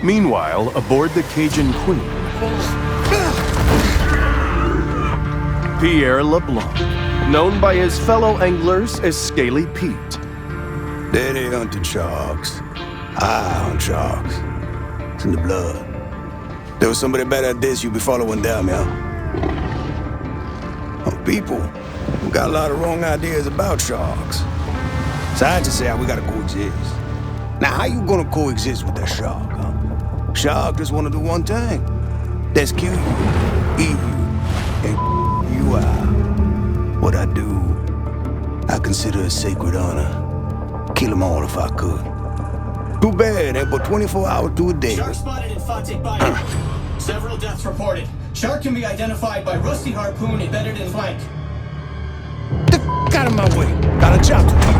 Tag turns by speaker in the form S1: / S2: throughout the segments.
S1: Meanwhile, aboard the Cajun Queen, Pierre LeBlanc, known by his fellow anglers as Scaly Pete.
S2: Daddy hunted sharks. I hunt sharks. It's in the blood. There was somebody better at this, you'd be following them, yeah? People got a lot of wrong ideas about sharks. So I just say how we gotta coexist. Now, how you gonna coexist with that shark, huh? Shark just wanna do one thing. That's kill you, eat you, and you out. What I do, I consider a sacred honor. Kill them all if I could. Too bad, ain't but 24 hours to a day.
S3: Shark spotted in Fatik Bay. Several deaths reported. Shark can be identified by rusty harpoon embedded in flank.
S2: Get the f*** out of my way. Got a job to
S1: do.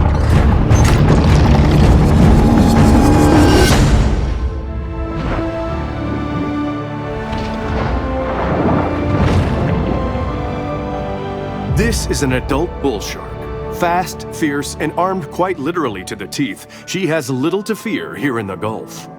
S1: This is an adult bull shark. Fast, fierce, and armed quite literally to the teeth, she has little to fear here in the Gulf.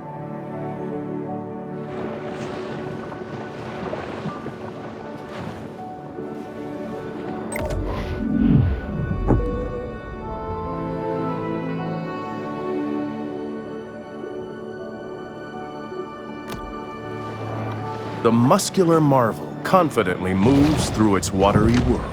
S1: The muscular marvel confidently moves through its watery world.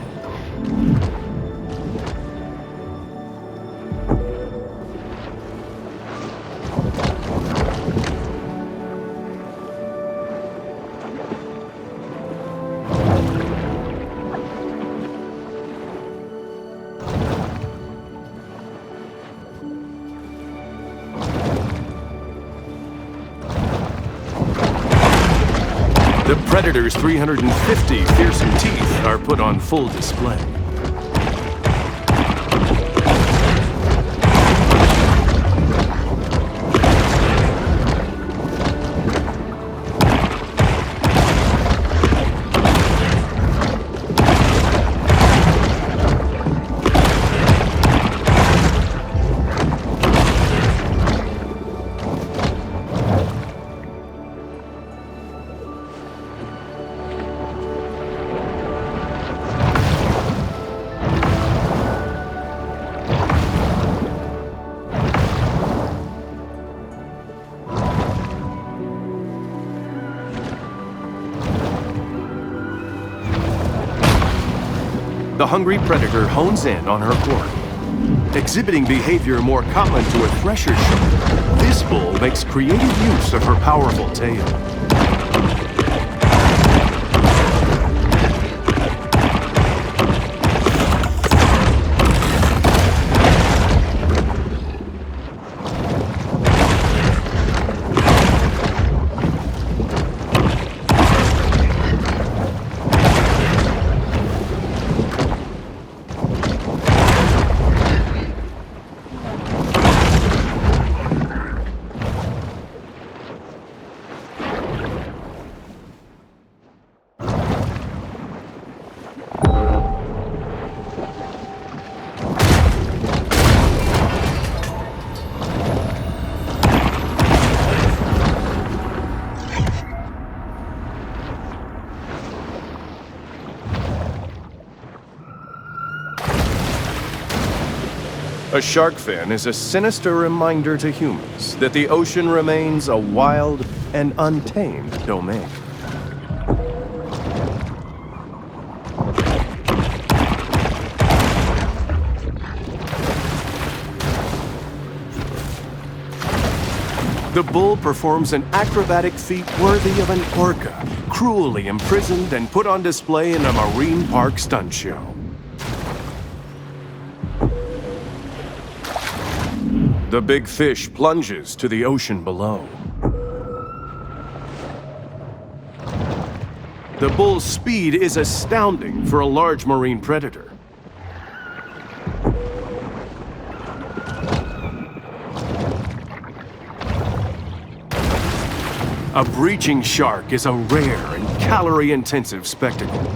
S1: The predator's 350 fearsome teeth are put on full display. The hungry predator hones in on her quarry. Exhibiting behavior more common to a thresher shark, this bull makes creative use of her powerful tail. A shark fin is a sinister reminder to humans that the ocean remains a wild and untamed domain. The bull performs an acrobatic feat worthy of an orca, cruelly imprisoned and put on display in a marine park stunt show. The big fish plunges to the ocean below. The bull's speed is astounding for a large marine predator. A breaching shark is a rare and calorie-intensive spectacle.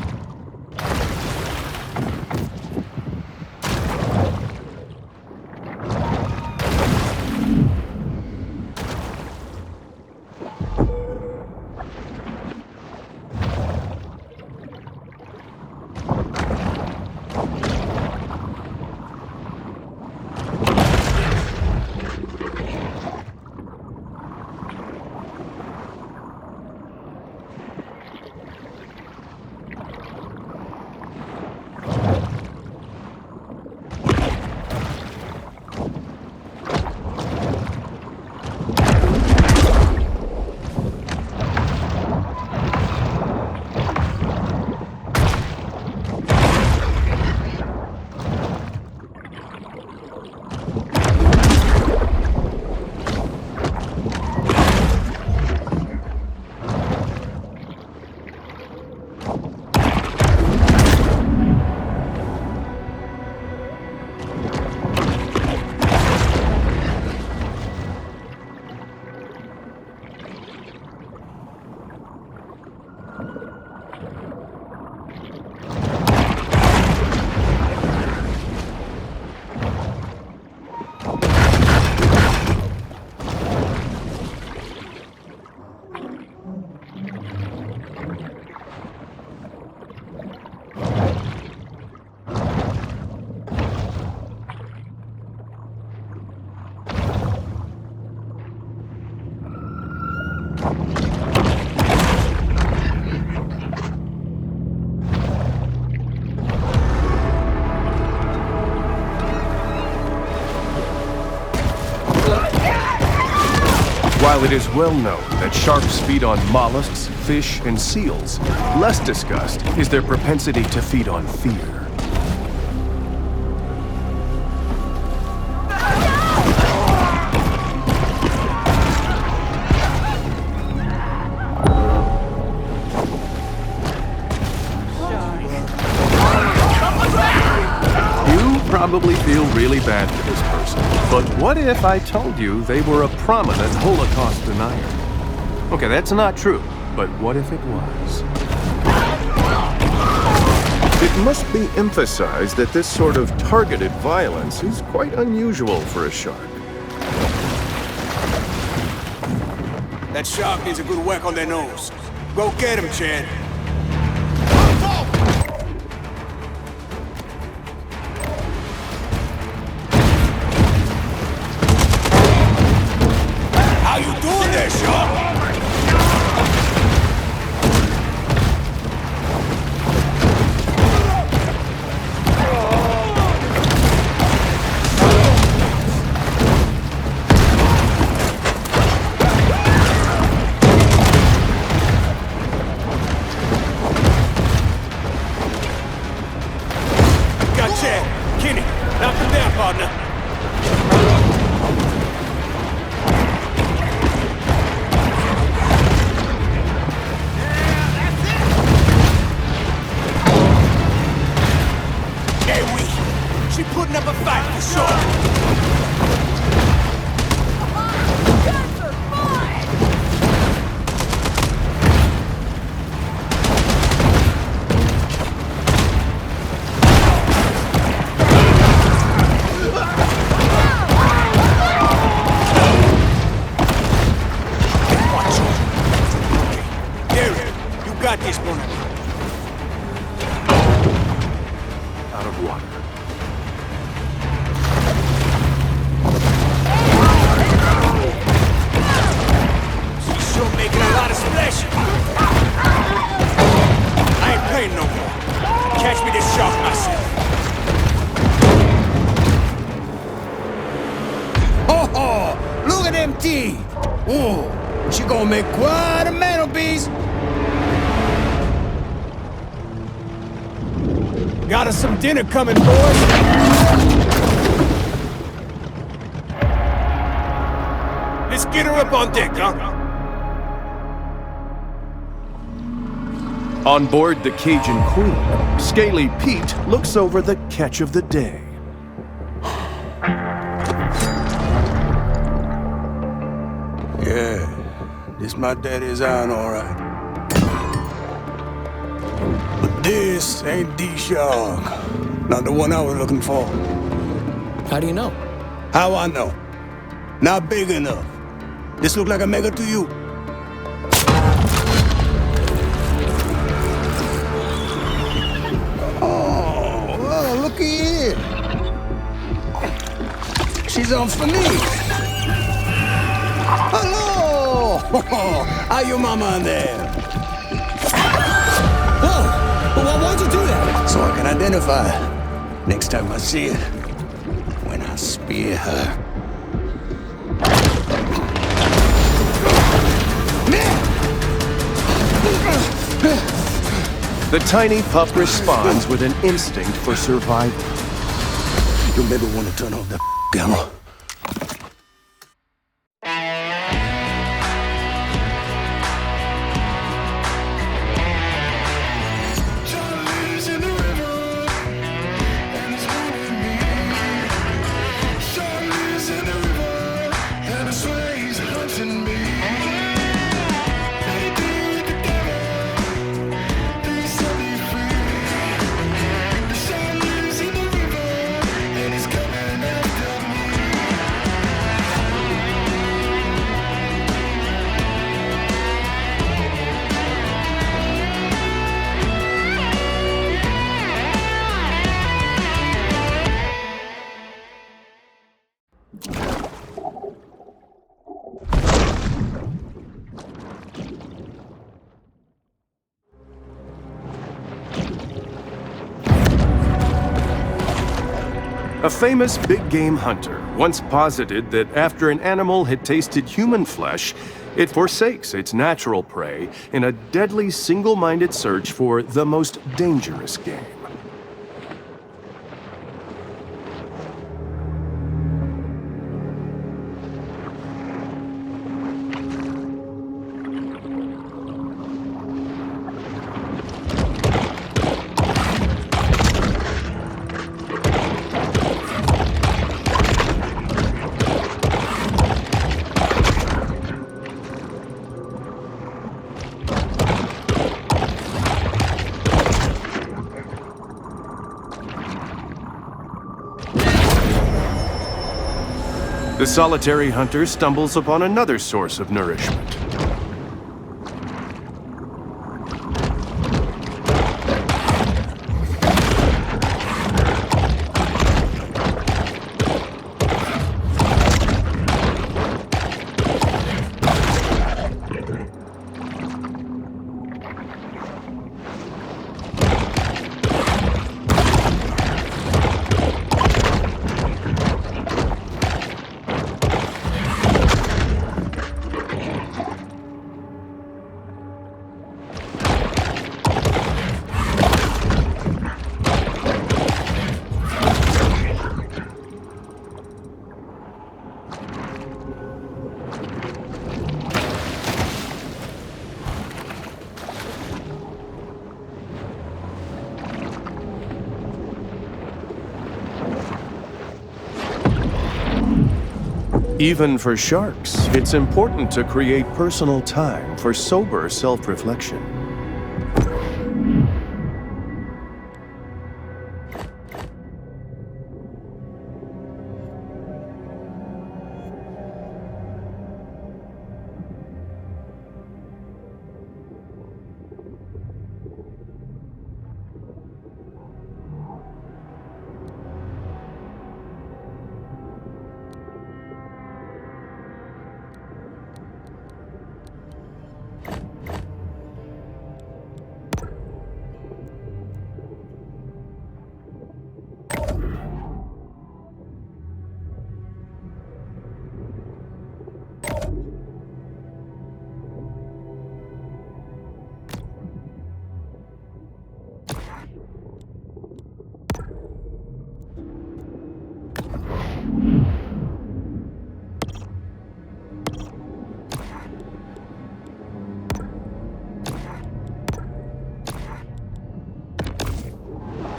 S1: While it is well known that sharks feed on mollusks, fish, and seals, less discussed is their propensity to feed on fear. Probably feel really bad for this person. But what if I told you they were a prominent Holocaust denier? Okay, that's not true, but what if it was? It must be emphasized that this sort of targeted violence is quite unusual for a shark.
S2: That shark needs a good whack on their nose. Go get him, Chad. How you doing there, shark?
S1: Out of water.
S2: She's sure making a lot of splash. I ain't playing no more. Catch me this shark myself. Oh, look at them teeth. Oh, she gonna make quite a mantelpiece. Got us some dinner coming, boys. Let's get her up on deck, huh?
S1: On board the Cajun Queen, Scaly Pete looks over the catch of the day.
S2: Yeah, this my daddy's iron, all right. But this ain't the shark. Not the one I was looking for.
S4: How do you know?
S2: How I know? Not big enough. This look like a mega to you? Oh, well, looky here. She's on for me. Hello! How your mama in there?
S4: Why'd you do that?
S2: So I can identify her next time I see her. When I spear her.
S1: The tiny pup responds with an instinct for survival.
S2: You'll never want to turn off that camera.
S1: A famous big game hunter once posited that after an animal had tasted human flesh, it forsakes its natural prey in a deadly single-minded search for the most dangerous game. The solitary hunter stumbles upon another source of nourishment. Even for sharks, it's important to create personal time for sober self-reflection.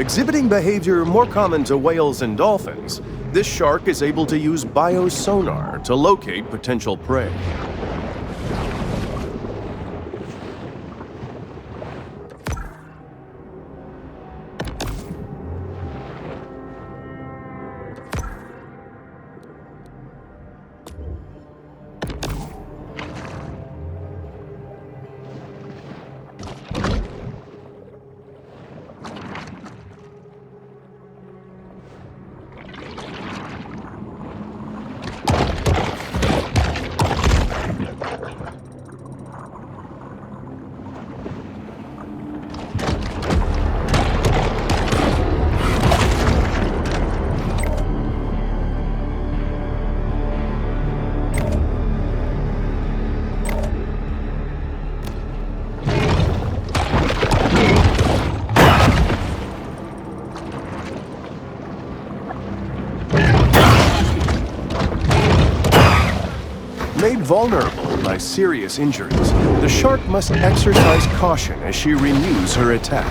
S1: Exhibiting behavior more common to whales and dolphins, this shark is able to use biosonar to locate potential prey. Made vulnerable by serious injuries, the shark must exercise caution as she renews her attack.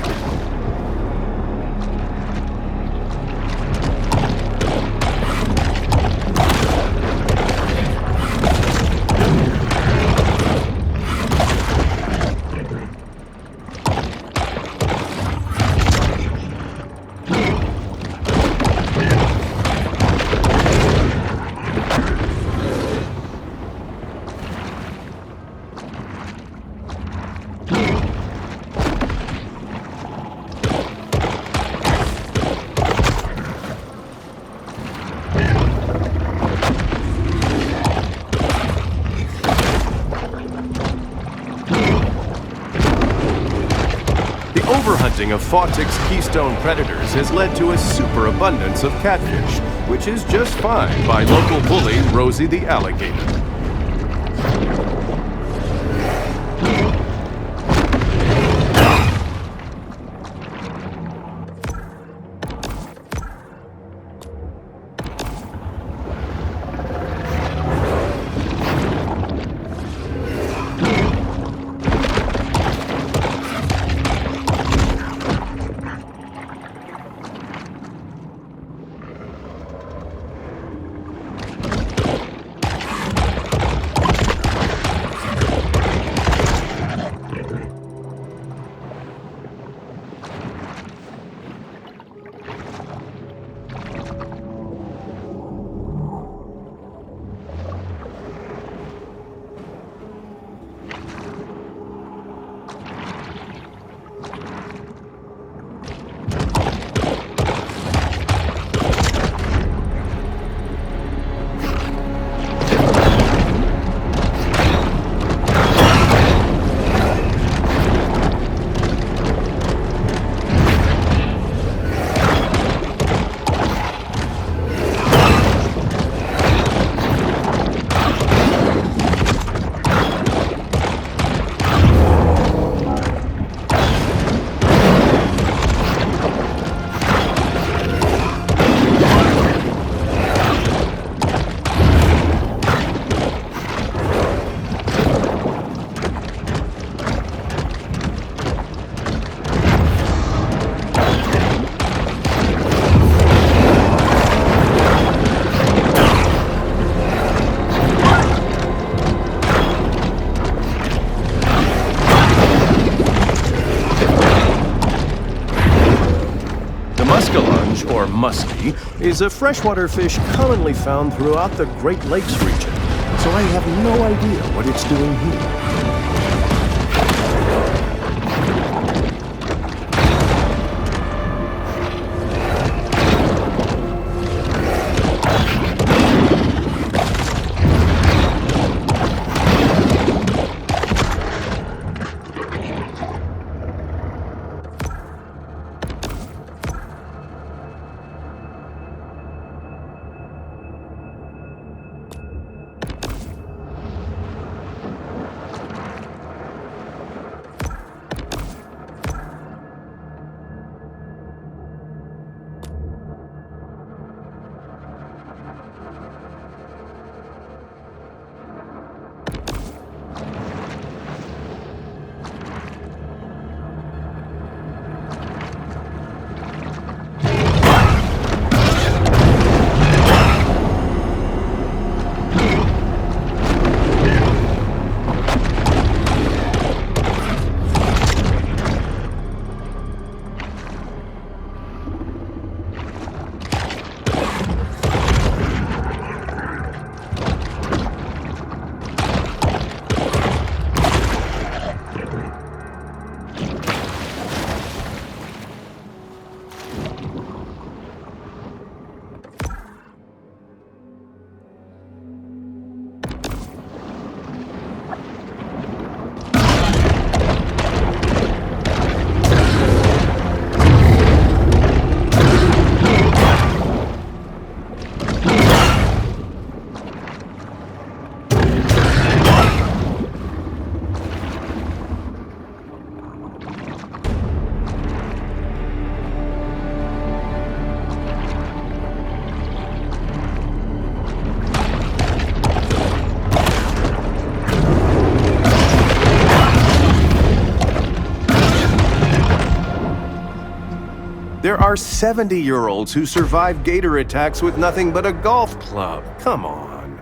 S1: overhunting of Fawtick's keystone predators has led to a superabundance of catfish, which is just fine by local bully Rosie the alligator. Or muskie, is a freshwater fish commonly found throughout the Great Lakes region, so I have no idea what it's doing here. There are 70-year-olds who survive gator attacks with nothing but a golf club. Come on.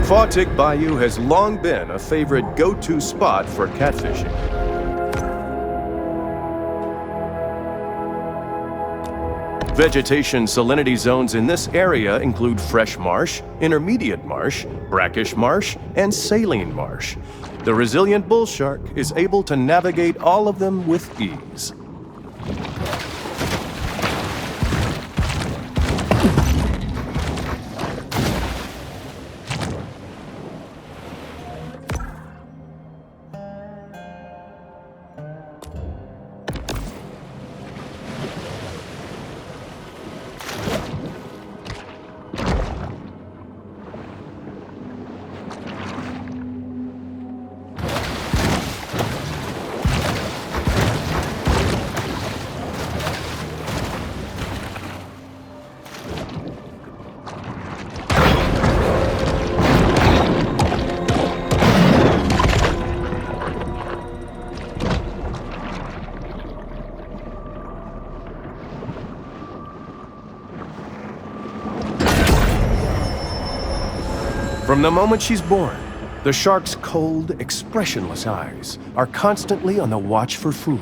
S1: Fawtick Bayou has long been a favorite go-to spot for catfishing. Vegetation salinity zones in this area include fresh marsh, intermediate marsh, brackish marsh, and saline marsh. The resilient bull shark is able to navigate all of them with ease. From the moment she's born, the shark's cold, expressionless eyes are constantly on the watch for food.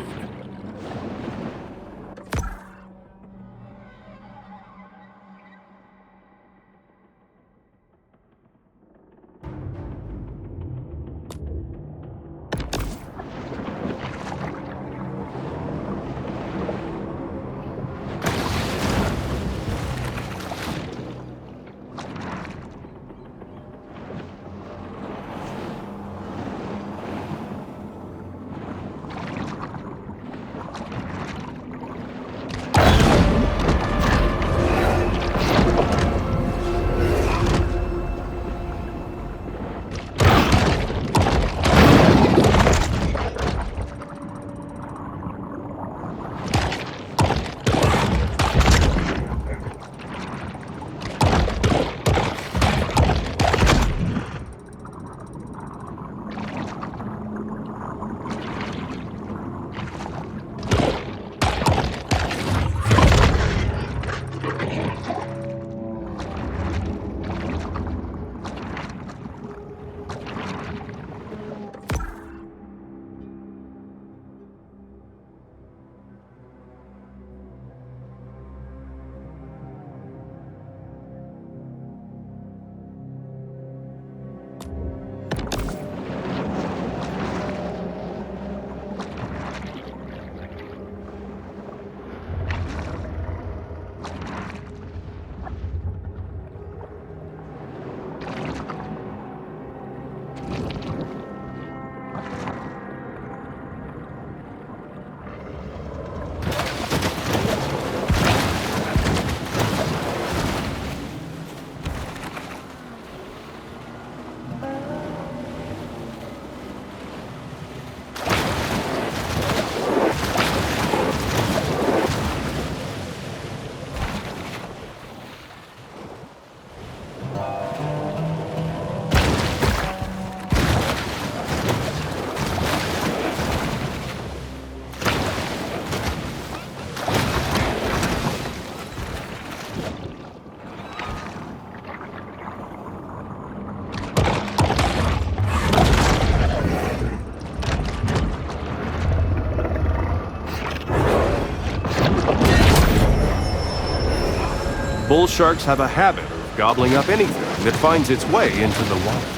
S1: Bull sharks have a habit of gobbling up anything that finds its way into the water.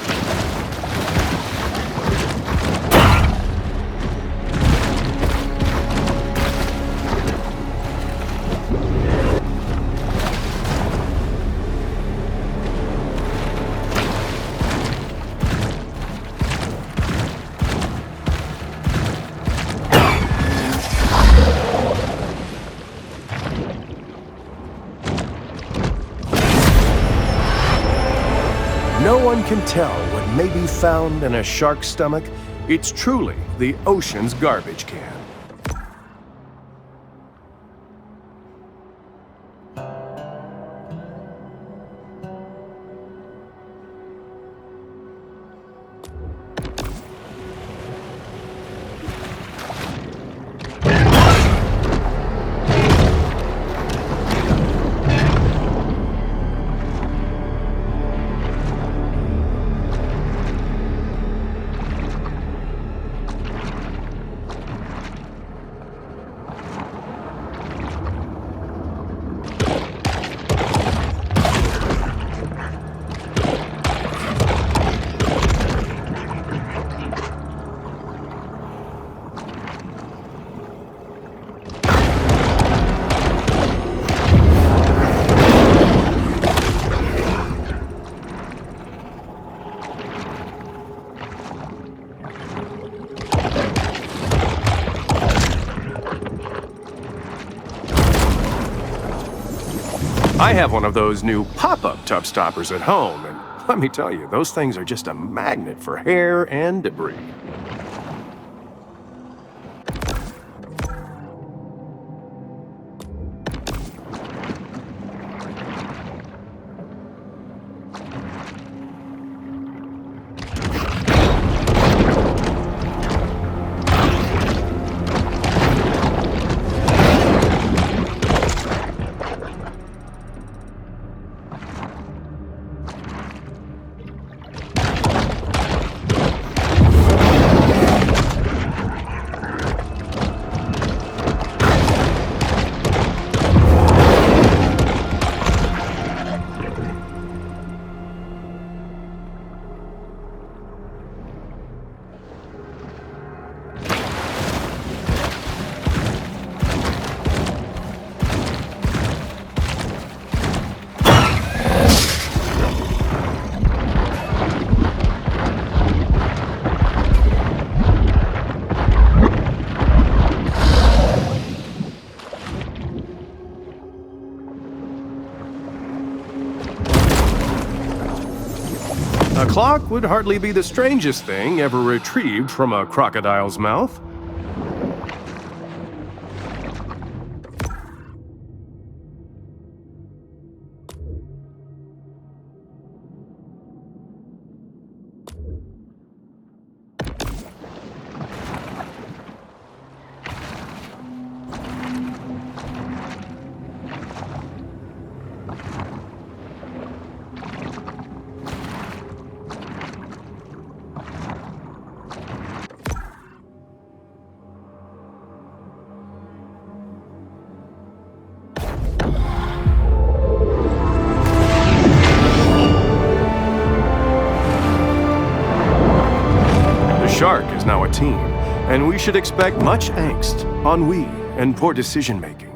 S1: No one can tell what may be found in a shark's stomach. It's truly the ocean's garbage can. I have one of those new pop-up tub stoppers at home, and let me tell you, those things are just a magnet for hair and debris. A clock would hardly be the strangest thing ever retrieved from a crocodile's mouth. Shark is now a team, and we should expect much angst, ennui, and poor decision-making.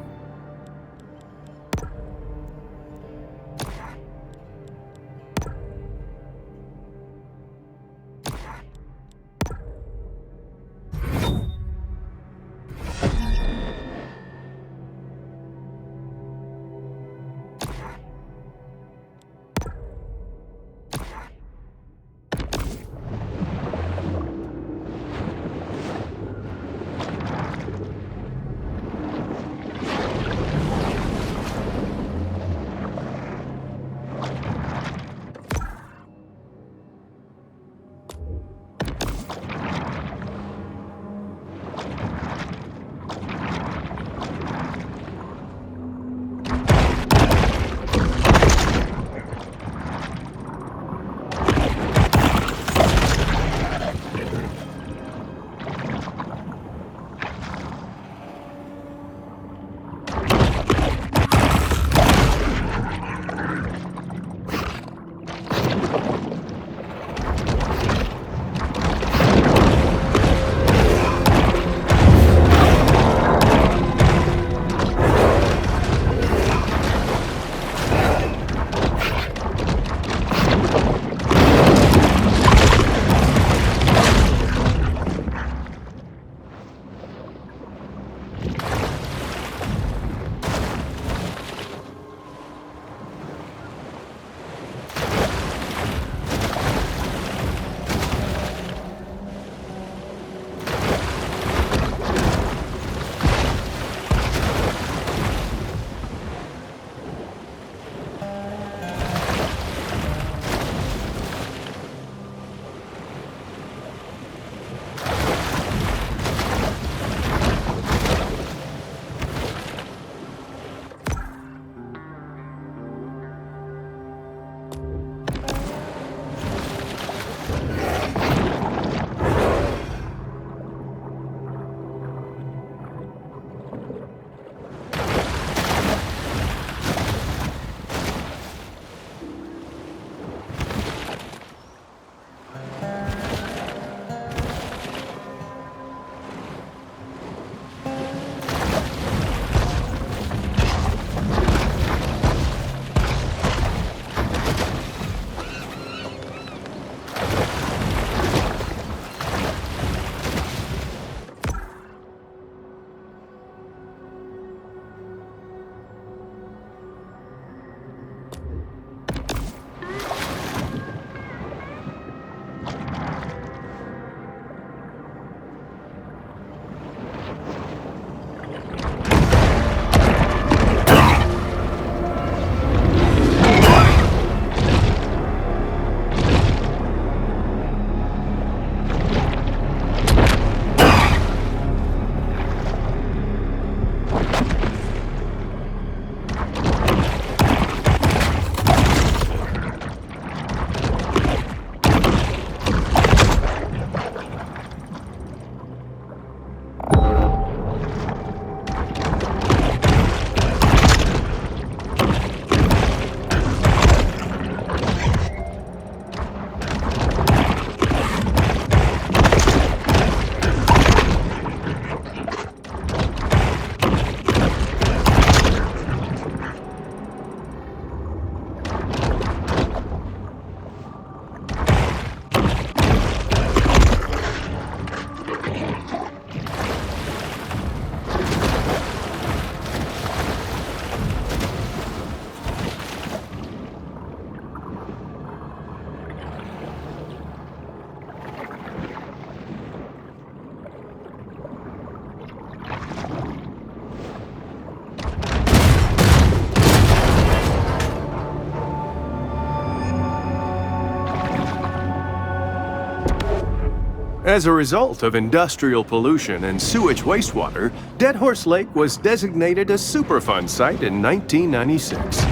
S1: As a result of industrial pollution and sewage wastewater, Dead Horse Lake was designated a Superfund site in 1996.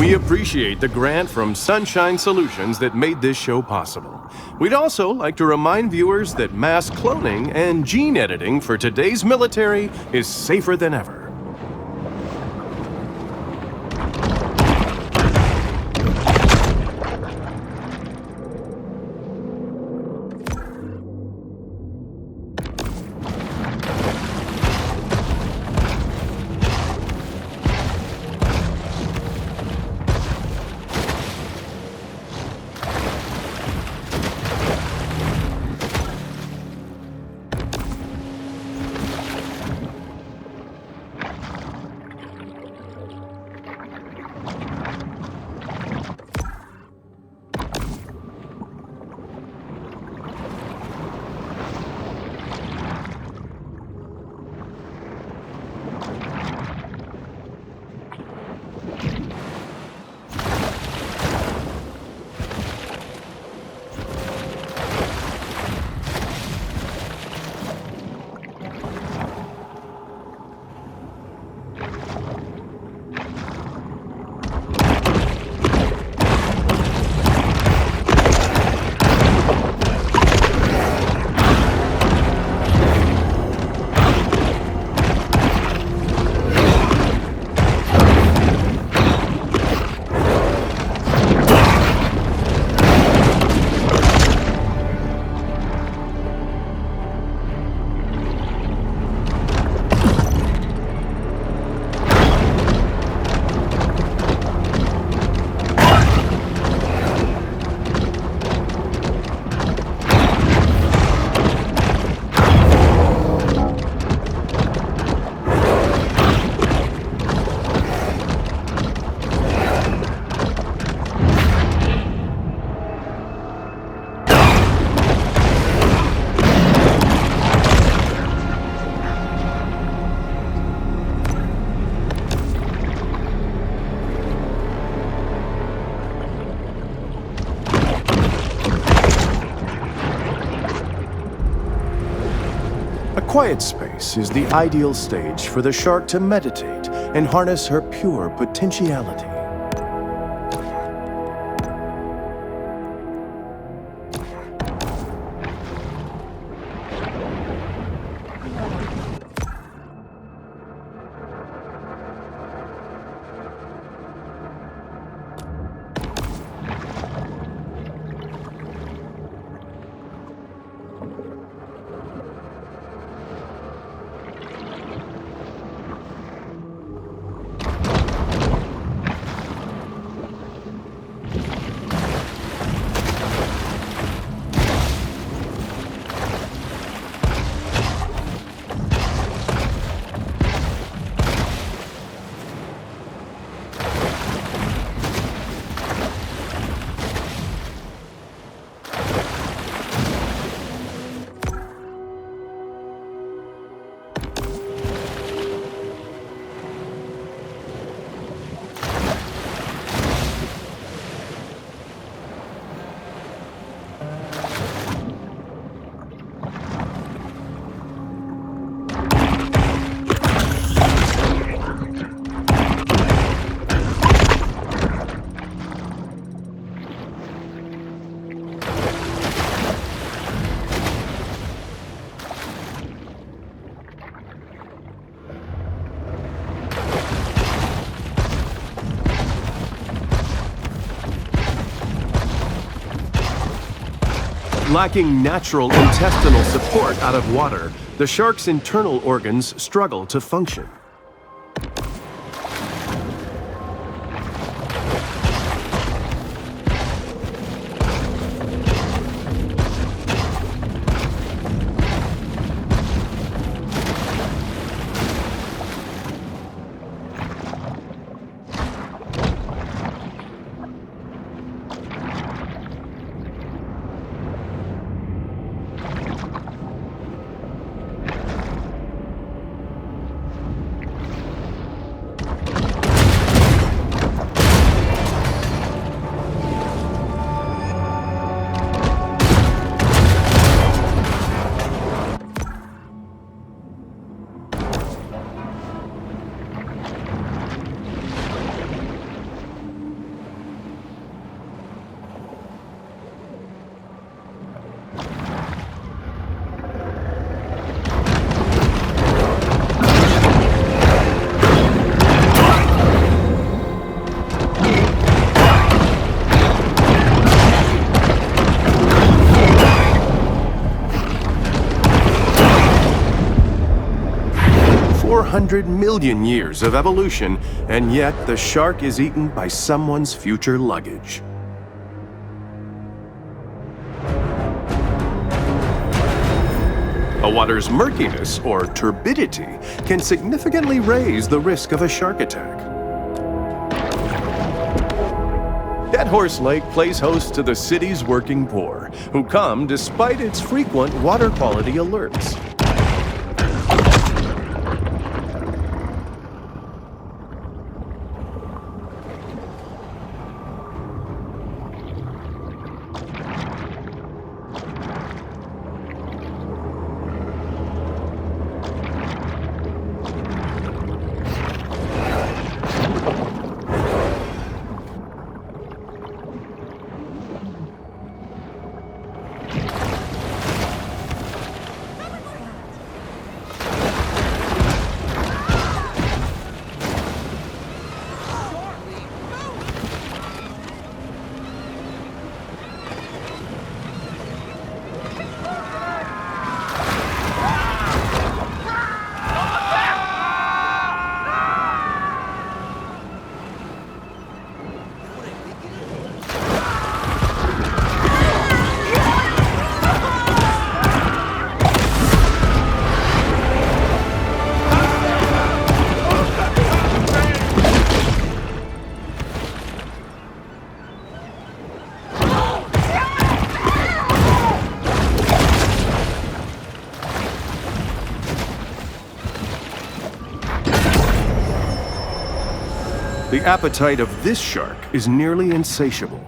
S1: We appreciate the grant from Sunshine Solutions that made this show possible. We'd also like to remind viewers that mass cloning and gene editing for today's military is safer than ever. A quiet space is the ideal stage for the shark to meditate and harness her pure potentiality. Lacking natural intestinal support out of water, the shark's internal organs struggle to function. "400 million years of evolution, and yet the shark is eaten by someone's future luggage." A water's murkiness, or turbidity, can significantly raise the risk of a shark attack. Dead Horse Lake plays host to the city's working poor, who come despite its frequent water quality alerts. The appetite of this shark is nearly insatiable.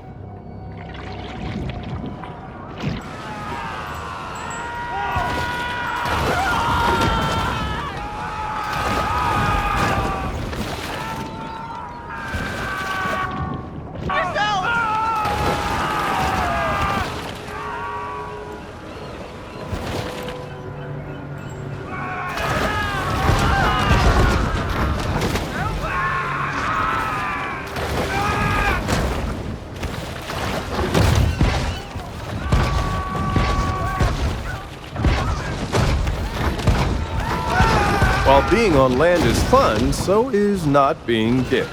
S1: While being on land is fun, so is not being dipped.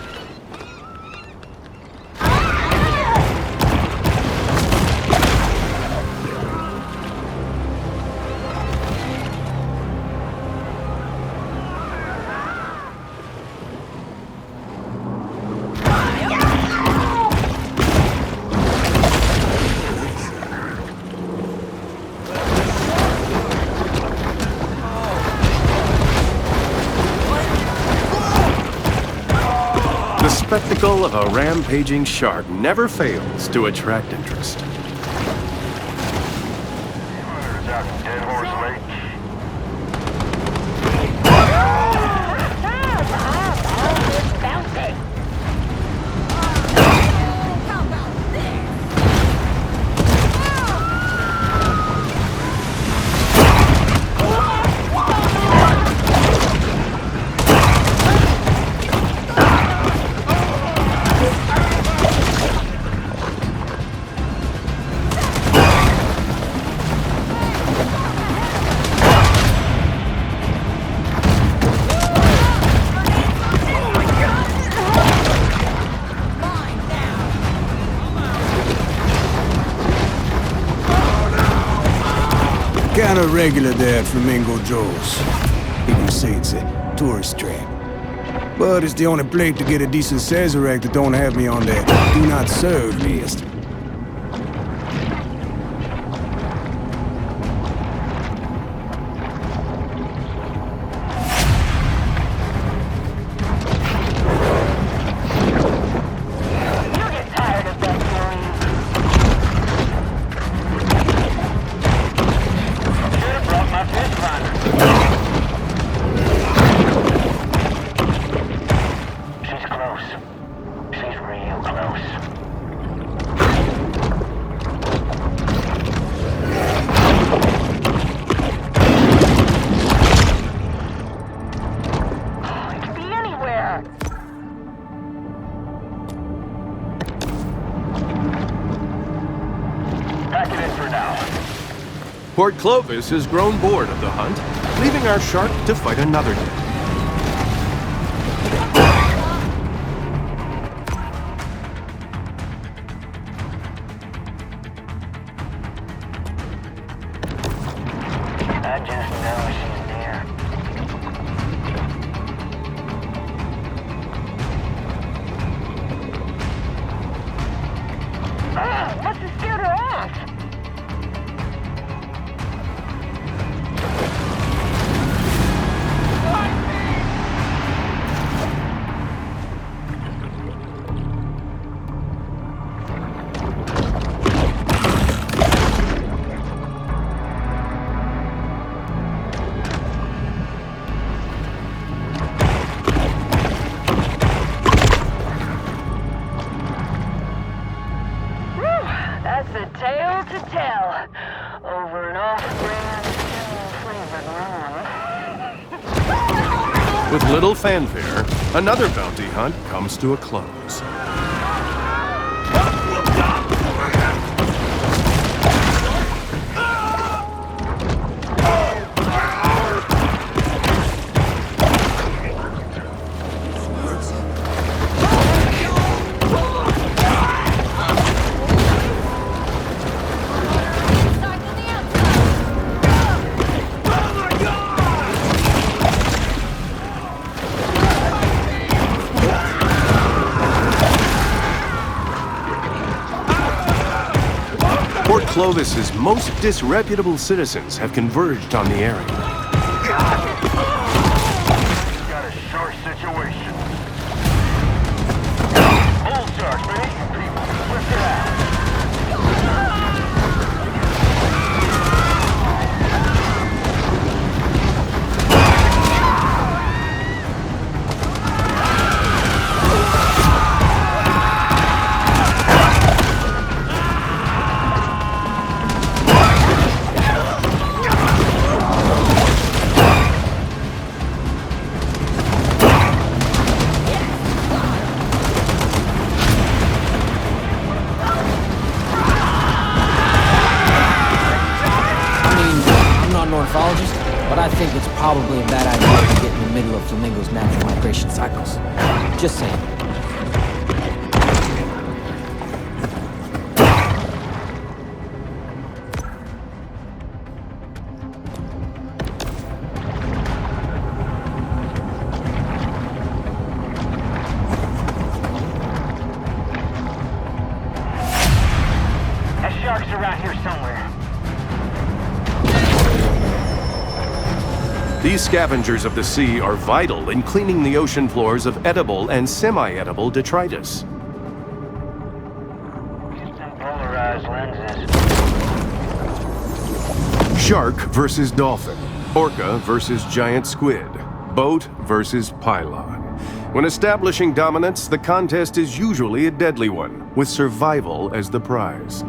S1: The spectacle of a rampaging shark never fails to attract interest.
S5: Dead Horse Lake.
S2: kinda regular there at Flamingo Joe's. People say it's a tourist trap. But it's the only place to get a decent Sazerac that don't have me on their do not serve list.
S1: Port Clovis has grown bored of the hunt, leaving our shark to fight another day.
S5: I just know she's near.
S6: Must have scared her off. That's a tale to tell over an off-brand flavored rum.
S1: With little fanfare, another bounty hunt comes to a close. Port Clovis's most disreputable citizens have converged on the area.
S5: Got a short situation. Old shark's been eating people. Lift it out.
S4: Ornithologist, but I think it's probably a bad idea to get in the middle of flamingos' natural migration cycles. Just saying.
S5: That shark's around here somewhere.
S1: These scavengers of the sea are vital in cleaning the ocean floors of edible and semi-edible detritus.
S5: Some polarized lenses.
S1: Shark versus dolphin. Orca versus giant squid. Boat versus pylon. When establishing dominance, the contest is usually a deadly one, with survival as the prize.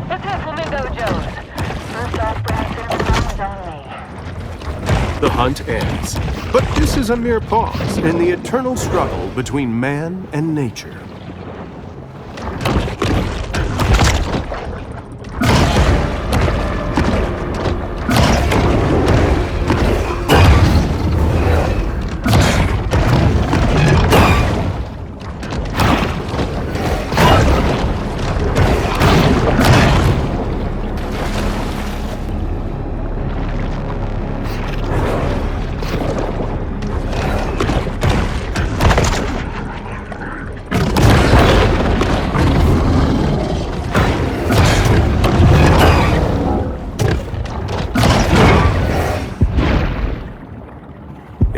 S6: Let's have Flamingo Joe's. First off, brass ceremony's on me.
S1: The hunt ends. But this is a mere pause in the eternal struggle between man and nature.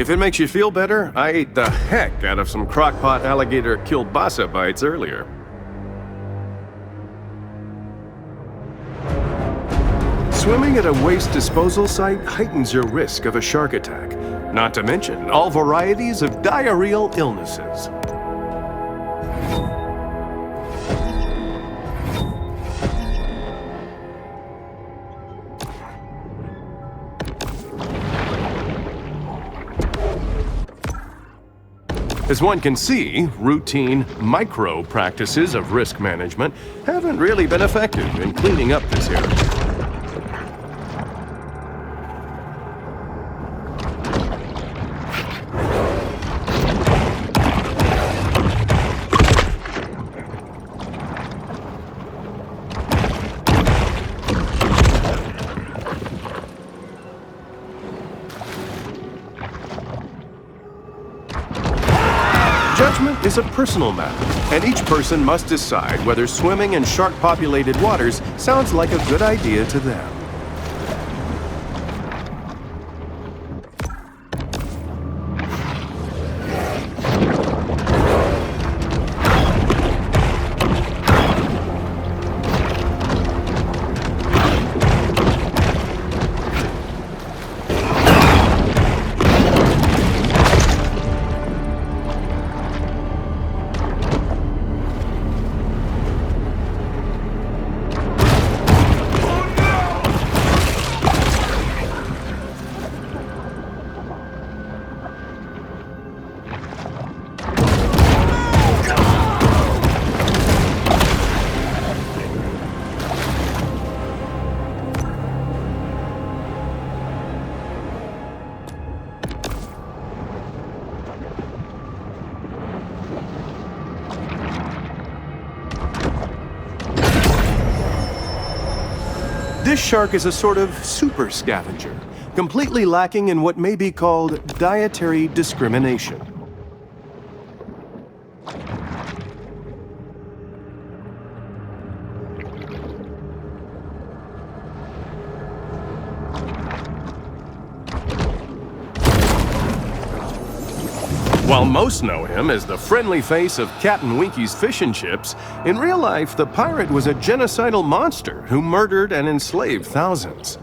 S1: If it makes you feel better, I ate the heck out of some crockpot alligator kielbasa bites earlier. Swimming at a waste disposal site heightens your risk of a shark attack, not to mention all varieties of diarrheal illnesses. As one can see, routine, micro practices of risk management haven't really been effective in cleaning up this area. Judgment is a personal matter, and each person must decide whether swimming in shark-populated waters sounds like a good idea to them. This shark is a sort of super scavenger, completely lacking in what may be called dietary discrimination. While most know him as the friendly face of Captain Winky's Fish and Chips, in real life, the pirate was a genocidal monster who murdered and enslaved thousands.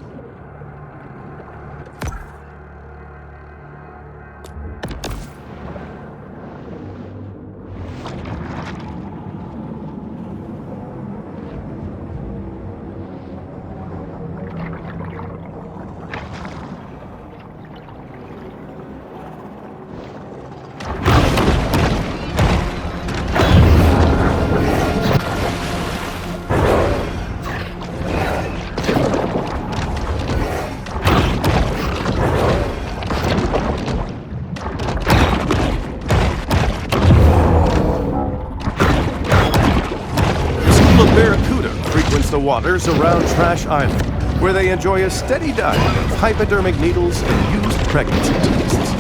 S1: The waters around Trash Island, where they enjoy a steady diet of hypodermic needles and used pregnancy tests.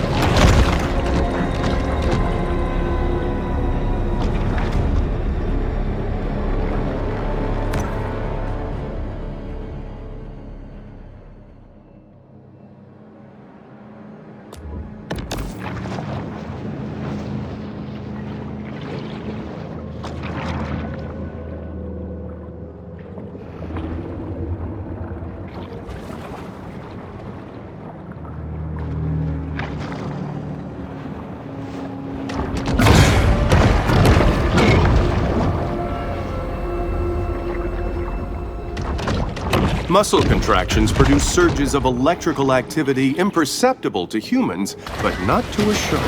S1: Muscle contractions produce surges of electrical activity imperceptible to humans, but not to a shark.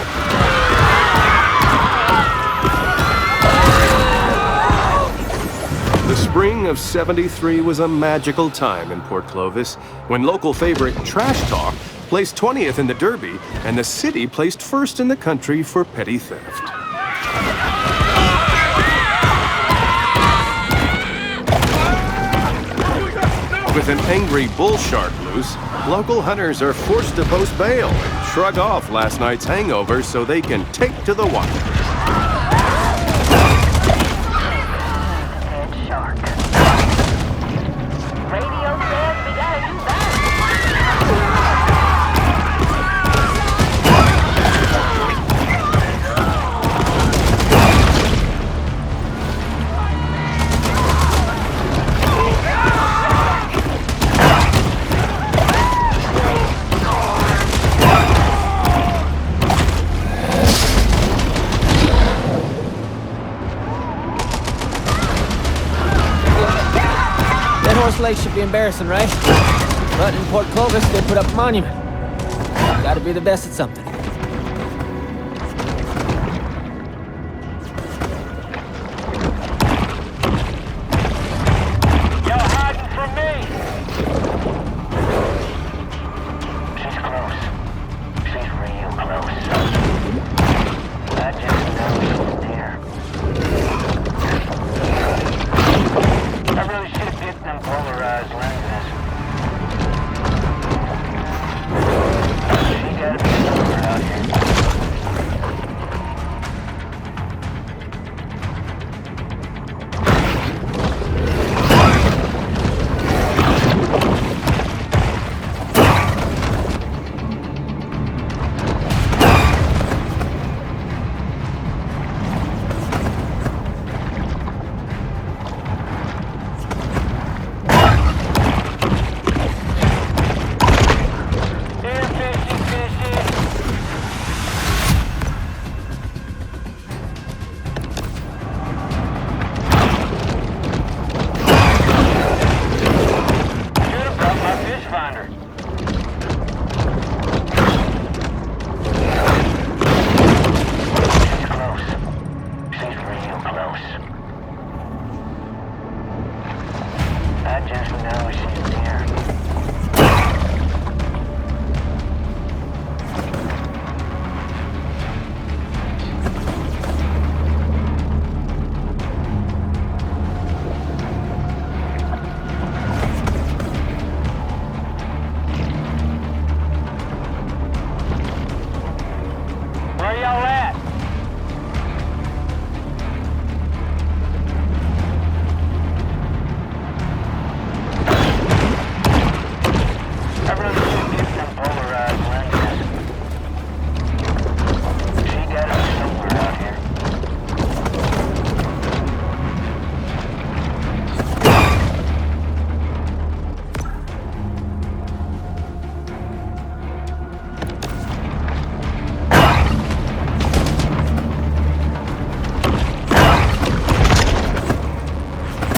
S1: The spring of '73 was a magical time in Port Clovis, when local favorite Trash Talk placed 20th in the Derby, and the city placed first in the country for petty theft. With an angry bull shark loose, local hunters are forced to post bail and shrug off last night's hangover so they can take to the water.
S6: Head shark. Radio says we gotta do that.
S4: Dead Horse Lake should be embarrassing, right? But in Port Clovis, they put up a monument. Gotta be the best at something.